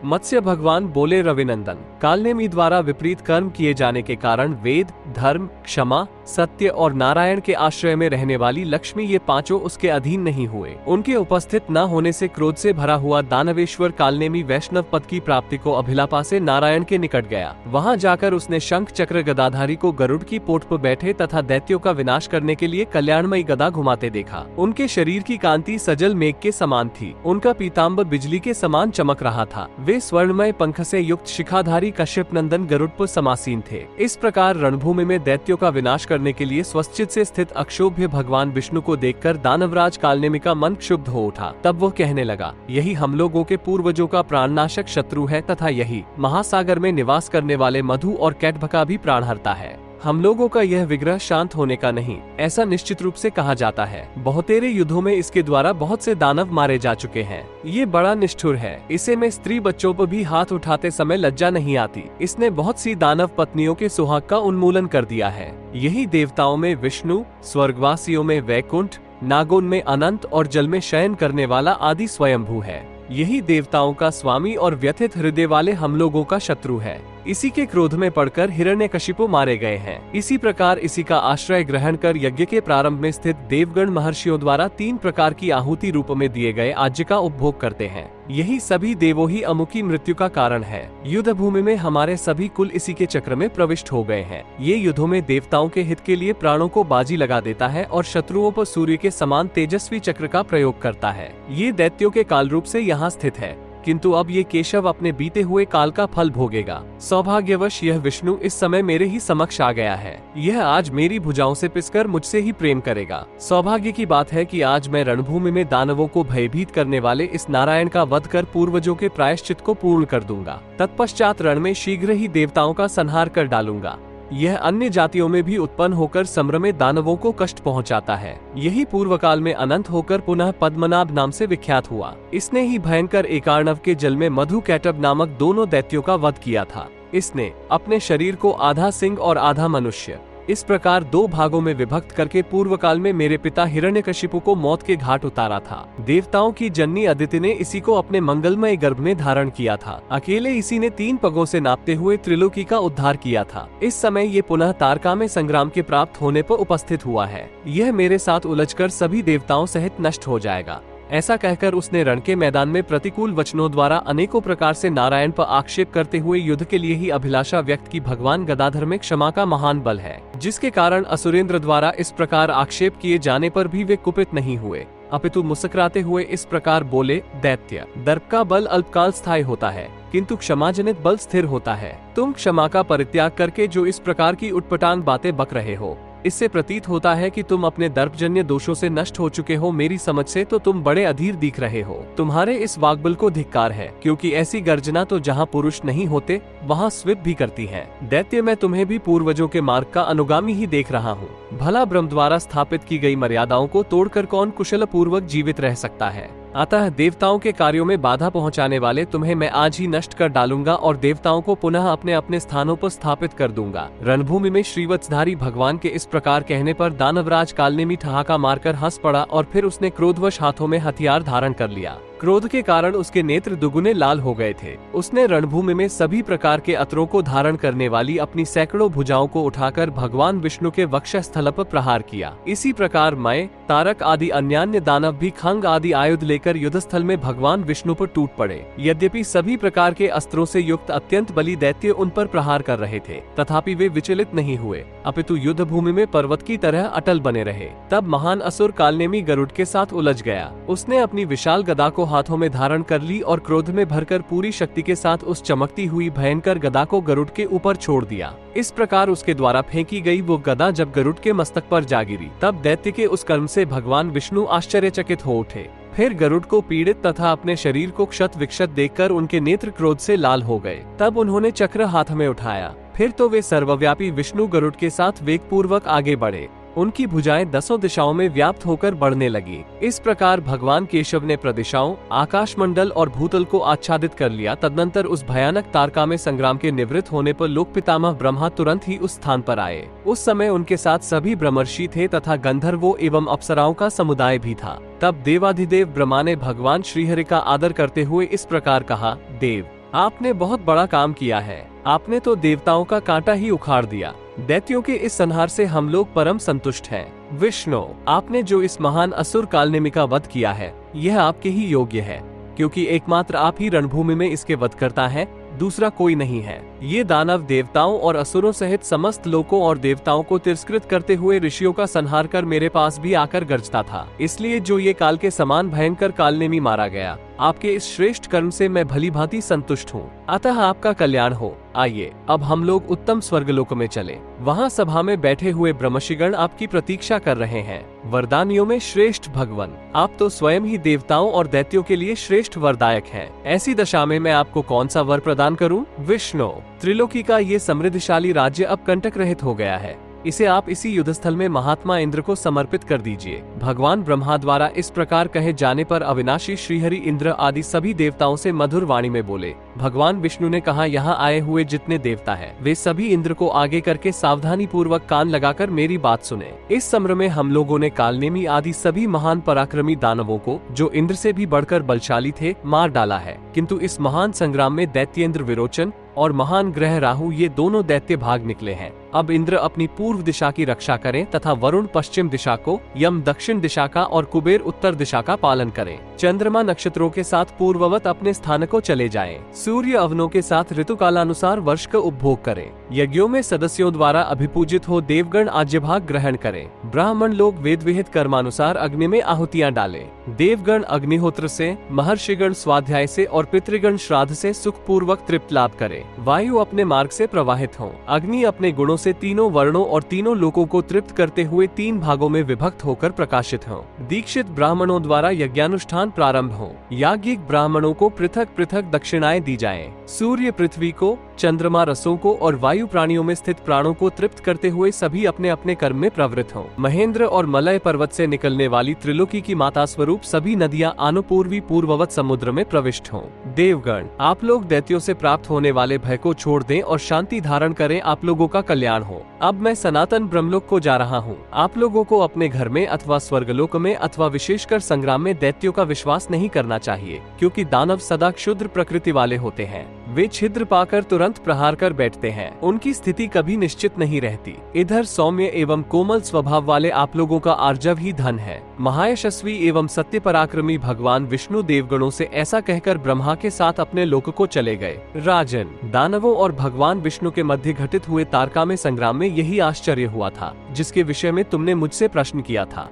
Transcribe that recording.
मत्स्य भगवान बोले, रविनंदन, कालनेमी द्वारा विपरीत कर्म किए जाने के कारण वेद, धर्म, क्षमा, सत्य और नारायण के आश्रय में रहने वाली लक्ष्मी, ये पांचों उसके अधीन नहीं हुए। उनके उपस्थित न होने से क्रोध से भरा हुआ दानवेश्वर कालनेमी वैष्णव पद की प्राप्ति को अभिलाषा से नारायण के निकट गया। वहां जाकर उसने शंख चक्र गदाधारी को गरुड़ की पोट पर बैठे तथा दैत्यों का विनाश करने के लिए कल्याणमयी गदा घुमाते देखा। उनके शरीर की कांति सजल मेघ के समान थी। उनका पीताम्बर बिजली के समान चमक रहा था। वे स्वर्णमय पंख से युक्त शिखाधारी कश्यप नंदन गरुड़ पर समासीन थे। इस प्रकार रणभूमि में दैत्यों का विनाश करने के लिए स्वस्तित से स्थित अक्षोभ्य भगवान विष्णु को देखकर दानवराज कालनेमी का मन क्षुब्ध हो उठा। तब वो कहने लगा, यही हम लोगों के पूर्वजों का प्राणनाशक शत्रु है तथा यही महासागर में निवास करने वाले मधु और कैटभ का भी प्राण हरता है। हम लोगों का यह विग्रह शांत होने का नहीं, ऐसा निश्चित रूप से कहा जाता है। बहुतेरे युद्धों में इसके द्वारा बहुत से दानव मारे जा चुके हैं। ये बड़ा निष्ठुर है। इसे में स्त्री बच्चों पर भी हाथ उठाते समय लज्जा नहीं आती। इसने बहुत सी दानव पत्नियों के सुहाग का उन्मूलन कर दिया है। यही देवताओं में विष्णु, स्वर्गवासियों में वैकुंठ, नागों में अनंत और जल में शयन करने वाला आदि स्वयंभू है। यही देवताओं का स्वामी और व्यथित हृदय वाले हम लोगों का शत्रु है। इसी के क्रोध में पड़कर हिरण्यकशिपु मारे गए हैं। इसी प्रकार इसी का आश्रय ग्रहण कर यज्ञ के प्रारंभ में स्थित देवगण महर्षियों द्वारा 3 प्रकार की आहुति रूप में दिए गए आज्य का उपभोग करते हैं। यही सभी देवों ही अमुकी मृत्यु का कारण है। युद्ध भूमि में हमारे सभी कुल इसी के चक्र में प्रविष्ट हो गए हैं। ये युद्धों में देवताओं के हित के लिए प्राणों को बाजी लगा देता है और शत्रुओं पर सूर्य के समान तेजस्वी चक्र का प्रयोग करता है। ये दैत्यों के काल रूप से यहाँ स्थित है, किंतु अब ये केशव अपने बीते हुए काल का फल भोगेगा। सौभाग्यवश यह विष्णु इस समय मेरे ही समक्ष आ गया है। यह आज मेरी भुजाओं से पिसकर मुझसे ही प्रेम करेगा। सौभाग्य की बात है कि आज मैं रणभूमि में दानवों को भयभीत करने वाले इस नारायण का वध कर पूर्वजों के प्रायश्चित को पूर्ण कर दूंगा। तत्पश्चात रण में शीघ्र ही देवताओं का संहार कर डालूंगा। यह अन्य जातियों में भी उत्पन्न होकर संभ्रमे दानवों को कष्ट पहुंचाता है। यही पूर्व काल में अनंत होकर पुनः पद्मनाभ नाम से विख्यात हुआ। इसने ही भयंकर एकार्णव के जल में मधु कैटभ नामक दोनों दैत्यों का वध किया था। इसने अपने शरीर को आधा सिंह और आधा मनुष्य इस प्रकार 2 भागों में विभक्त करके पूर्व काल में मेरे पिता हिरण्यकशिपु को मौत के घाट उतारा था। देवताओं की जननी अदिति ने इसी को अपने मंगलमय गर्भ में धारण किया था। अकेले इसी ने 3 पगों से नापते हुए त्रिलोकी का उद्धार किया था। इस समय ये पुनः तारका में संग्राम के प्राप्त होने पर उपस्थित हुआ है। यह मेरे साथ उलझकर सभी देवताओं सहित नष्ट हो जाएगा। ऐसा कहकर उसने रण के मैदान में प्रतिकूल वचनों द्वारा अनेकों प्रकार से नारायण पर आक्षेप करते हुए युद्ध के लिए ही अभिलाषा व्यक्त की। भगवान गदाधर में क्षमा का महान बल है, जिसके कारण असुरेंद्र द्वारा इस प्रकार आक्षेप किए जाने पर भी वे कुपित नहीं हुए, अपितु मुस्कुराते हुए इस प्रकार बोले, दैत्य, दर्प का बल अल्पकाल स्थायी होता है, किंतु क्षमाजनित बल स्थिर होता है। तुम क्षमा का परित्याग करके जो इस प्रकार की उटपटांग बातें बक रहे हो, इससे प्रतीत होता है कि तुम अपने दर्पजन्य दोषों से नष्ट हो चुके हो। मेरी समझ से तो तुम बड़े अधीर दिख रहे हो। तुम्हारे इस वाग्बल को धिक्कार है, क्योंकि ऐसी गर्जना तो जहाँ पुरुष नहीं होते वहाँ स्विप भी करती है। दैत्य, मैं तुम्हें भी पूर्वजों के मार्ग का अनुगामी ही देख रहा हूँ। भला ब्रह्म द्वारा स्थापित की गई मर्यादाओं को तोड़कर कौन कुशल पूर्वक जीवित रह सकता है। अतः देवताओं के कार्यों में बाधा पहुंचाने वाले तुम्हें मैं आज ही नष्ट कर डालूंगा और देवताओं को पुनः अपने अपने स्थानों पर स्थापित कर दूंगा। रणभूमि में श्रीवत्सधारी भगवान के इस प्रकार कहने पर दानवराज कालनेमी ठहाका मारकर हंस पड़ा और फिर उसने क्रोधवश हाथों में हथियार धारण कर लिया। क्रोध के कारण उसके नेत्र दुगुने लाल हो गए थे। उसने रणभूमि में सभी प्रकार के अत्रों को धारण करने वाली अपनी सैकड़ों भुजाओं को उठाकर भगवान विष्णु के वक्षस्थल पर प्रहार किया। इसी प्रकार मय, तारक आदि अन्यान्य दानव भी खंग आदि आयुध लेकर युद्धस्थल में भगवान विष्णु पर टूट पड़े। यद्यपि सभी प्रकार के अस्त्रों से युक्त अत्यंत बली दैत्य उन पर प्रहार कर रहे थे, तथापि वे विचलित नहीं हुए, अपितु युद्ध भूमि में पर्वत की तरह अटल बने रहे। तब महान असुर कालनेमी गरुड़ के साथ उलझ गया। उसने अपनी विशाल गदा को हाथों में धारण कर ली और क्रोध में भरकर पूरी शक्ति के साथ उस चमकती हुई भयंकर गदा को गरुड़ के ऊपर छोड़ दिया। इस प्रकार उसके द्वारा फेंकी गई वो गदा जब गरुड़ के मस्तक पर जा गिरी, तब दैत्य के उस कर्म से भगवान विष्णु आश्चर्यचकित हो उठे। फिर गरुड़ को पीड़ित तथा अपने शरीर को क्षत विक्षत देखकर उनके नेत्र क्रोध से लाल हो गए। तब उन्होंने चक्र हाथ में उठाया। फिर तो वे सर्वव्यापी विष्णु गरुड़ के साथ वेग पूर्वक आगे बढ़े। उनकी भुजाएं 10 दिशाओं में व्याप्त होकर बढ़ने लगी। इस प्रकार भगवान केशव ने प्रदिशाओं, आकाशमंडल और भूतल को आच्छादित कर लिया। तदनंतर उस भयानक तारका में संग्राम के निवृत्त होने पर लोक पितामह ब्रह्मा तुरंत ही उस स्थान पर आए। उस समय उनके साथ सभी ब्रह्मर्षि थे तथा गंधर्वों एवं अप्सराओं का समुदाय भी था। तब देवाधिदेव ब्रह्मा ने भगवान श्रीहरि का आदर करते हुए इस प्रकार कहा, देव, आपने बहुत बड़ा काम किया है। आपने तो देवताओं का कांटा ही उखाड़ दिया। दैत्यों के इस संहार से हम लोग परम संतुष्ट हैं। विष्णु, आपने जो इस महान असुर कालनेमी का वध किया है, यह आपके ही योग्य है, क्योंकि एकमात्र आप ही रणभूमि में इसके वध करता है, दूसरा कोई नहीं है। ये दानव देवताओं और असुरों सहित समस्त लोकों और देवताओं को तिरस्कृत करते हुए ऋषियों का संहार कर मेरे पास भी आकर गरजता था। इसलिए जो ये काल के समान भयंकर कालनेमी मारा गया, आपके इस श्रेष्ठ कर्म से मैं भली भांति संतुष्ट हूँ। अतः आपका कल्याण हो। आइए अब हम लोग उत्तम स्वर्गलोक में चलें। वहाँ सभा में बैठे हुए ब्रह्मर्षिगण आपकी प्रतीक्षा कर रहे हैं। वरदानियों में श्रेष्ठ भगवन, आप तो स्वयं ही देवताओं और दैत्यों के लिए श्रेष्ठ वरदायक हैं। ऐसी दशा में मैं आपको कौन सा वर प्रदान करूं? विष्णु, त्रिलोकी का ये समृद्धशाली राज्य अब कंटक रहित हो गया है। इसे आप इसी युद्धस्थल में महात्मा इंद्र को समर्पित कर दीजिए। भगवान ब्रह्मा द्वारा इस प्रकार कहे जाने पर अविनाशी श्रीहरि इंद्र आदि सभी देवताओं से मधुर वाणी में बोले। भगवान विष्णु ने कहा, यहाँ आए हुए जितने देवता हैं, वे सभी इंद्र को आगे करके सावधानी पूर्वक कान लगाकर मेरी बात सुने। इस समर में हम लोगों ने कालनेमी आदि सभी महान पराक्रमी दानवों को, जो इंद्र से भी बढ़कर बलशाली थे, मार डाला है। किंतु इस महान संग्राम में दैत्येंद्र विरोचन और महान ग्रह राहु, ये दोनों दैत्य भाग निकले हैं। अब इंद्र अपनी पूर्व दिशा की रक्षा करें तथा वरुण पश्चिम दिशा को, यम दक्षिण दिशा का और कुबेर उत्तर दिशा का पालन करें। चंद्रमा नक्षत्रों के साथ पूर्ववत अपने स्थान को चले जाएं। सूर्य अवनों के साथ ऋतुकालानुसार वर्ष का उपभोग करें। यज्ञों में सदस्यों द्वारा अभिपूजित हो देवगण आज्य भाग ग्रहण करें। ब्राह्मण लोग वेद विहित कर्मानुसार अग्नि में आहुतियां डालें। देवगण अग्निहोत्र से, महर्षिगण स्वाध्याय से और पितृगण श्राद्ध से सुख पूर्वक तृप्त लाभ करें। वायु अपने मार्ग से प्रवाहित हो। अग्नि अपने गुणों से तीनों वर्णों और तीनों लोकों को तृप्त करते हुए 3 भागों में विभक्त होकर प्रकाशित हो। दीक्षित ब्राह्मणों द्वारा यज्ञानुष्ठान प्रारंभ हो। याज्ञिक ब्राह्मणों को पृथक पृथक दक्षिणाएं दी जाएं। सूर्य पृथ्वी को, चंद्रमा रसों को और वायु प्राणियों में स्थित प्राणों को तृप्त करते हुए सभी अपने अपने कर्म में प्रवृत्त हों। महेंद्र और मलय पर्वत से निकलने वाली त्रिलोकी की माता स्वरूप सभी नदियां आनुपूर्वी पूर्ववत समुद्र में प्रविष्ट हों। देवगण, आप लोग दैत्यों से प्राप्त होने वाले भय को छोड़ दें और शांति धारण करें। आप लोगों का कल्याण हो। अब मैं सनातन ब्रह्मलोक को जा रहा हूँ। आप लोगों को अपने घर में अथवा स्वर्गलोक में अथवा विशेषकर संग्राम में दैत्यों का विश्वास नहीं करना चाहिए, क्योंकि दानव सदा क्षुद्र प्रकृति वाले होते हैं। वे छिद्र पाकर तुरंत प्रहार कर बैठते हैं। उनकी स्थिति कभी निश्चित नहीं रहती। इधर सौम्य एवं कोमल स्वभाव वाले आप लोगों का आर्जव ही धन है। महायशस्वी एवं सत्य पराक्रमी भगवान विष्णु देवगणों से ऐसा कहकर ब्रह्मा के साथ अपने लोक को चले गए। राजन, दानवों और भगवान विष्णु के मध्य घटित हुए तारका में संग्राम में यही आश्चर्य हुआ था, जिसके विषय में तुमने मुझसे प्रश्न किया था।